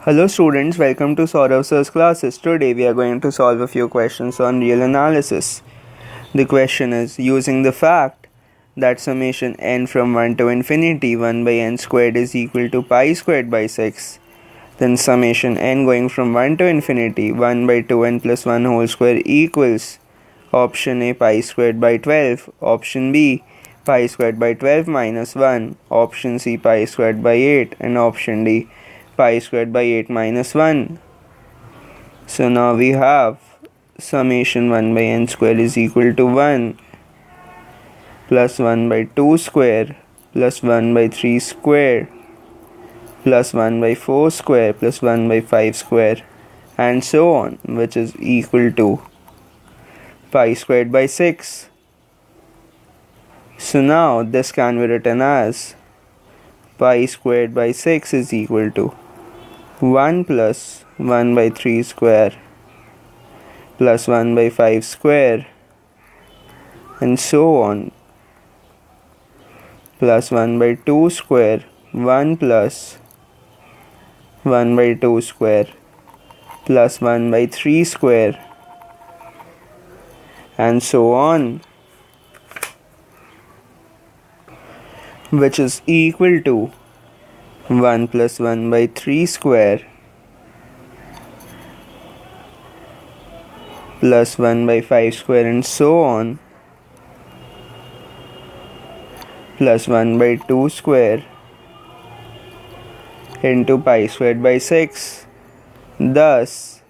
Hello students, welcome to SOURAV sir's classes. Today we are going to solve a few questions on real analysis. The question is, using the fact that summation n from 1 to infinity 1 by n squared is equal to pi squared by 6, then summation n going from 1 to infinity 1 by 2n plus 1 whole square equals option A pi squared by 12, option B pi squared by 12 minus 1, option C pi squared by 8, and option D pi squared by 8 minus 1. So now we have summation 1 by n square is equal to 1 plus 1 by 2 square plus 1 by 3 square plus 1 by 4 square plus 1 by 5 square and so on, which is equal to pi squared by 6. So now this can be written as pi squared by 6 is equal to 1 plus 1 by 3 square plus 1 by 5 square and so on, plus 1 by 2 square, 1 plus 1 by 2 square plus 1 by 3 square and so on, which is equal to 1 plus 1 by 3 square plus 1 by 5 square and so on, plus 1 by 2 square into pi squared by 6. Thus,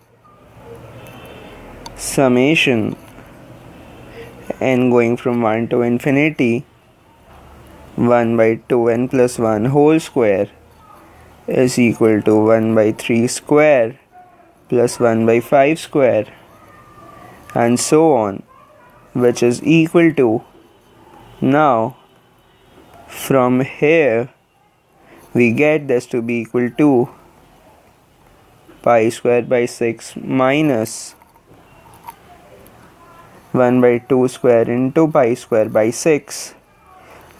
summation n going from 1 to infinity 1 by 2n plus 1 whole square is equal to 1 by 3 square plus 1 by 5 square and so on, which is equal to, now from here we get this to be equal to pi squared by 6 minus 1 by 2 square into pi square by 6,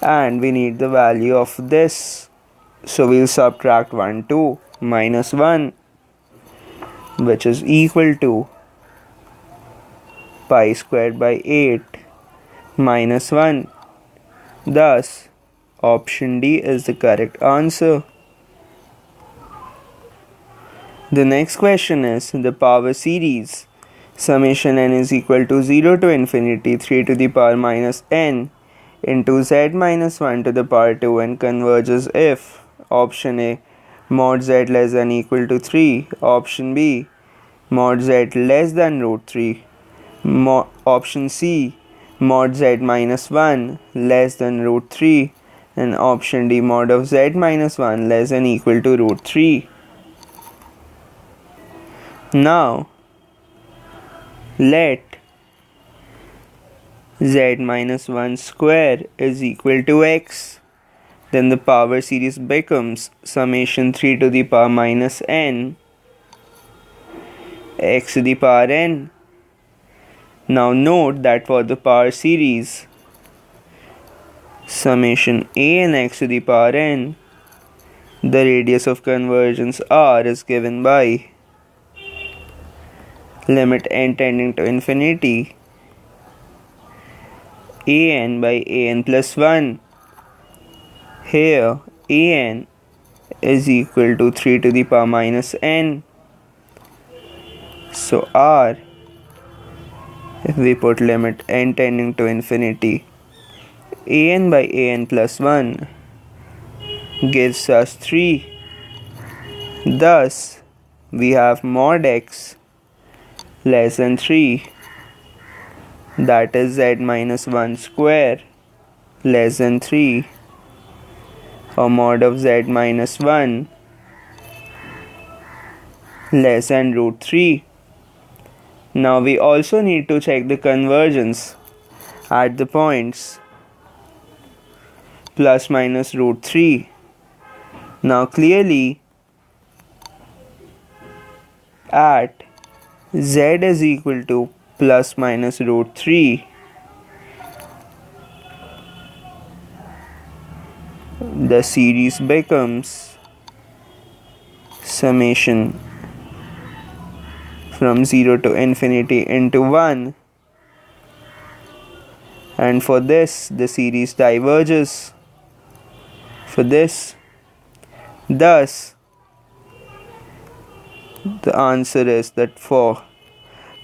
and we need the value of this, so we'll subtract 1 2 minus 1, which is equal to pi squared by 8 minus 1. Thus, option D is the correct answer. The next question is the power series. Summation n is equal to 0 to infinity 3 to the power minus n into z minus 1 to the power 2 and converges if option A mod z less than equal to 3, option B mod z less than root 3, option C mod z minus 1 less than root 3, and option D mod of z minus 1 less than equal to root 3. Now let z minus 1 square is equal to x, then the power series becomes summation 3 to the power minus n x to the power n. Now note that for the power series summation a n x to the power n, the radius of convergence r is given by limit n tending to infinity a n by a n plus 1. Here a n is equal to 3 to the power minus n. So r, if we put limit n tending to infinity a n by a n plus 1 gives us 3. Thus, we have mod x less than 3, that is z minus 1 square less than 3, or mod of z minus 1 less than root 3. Now we also need to check the convergence at the points plus minus root 3. Now clearly at z is equal to plus minus root 3, the series becomes summation from 0 to infinity into 1, and for this the series diverges for this. Thus the answer is that for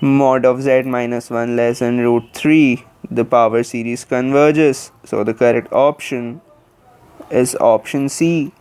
mod of z minus 1 less than root 3, the power series converges. So the correct option is option C.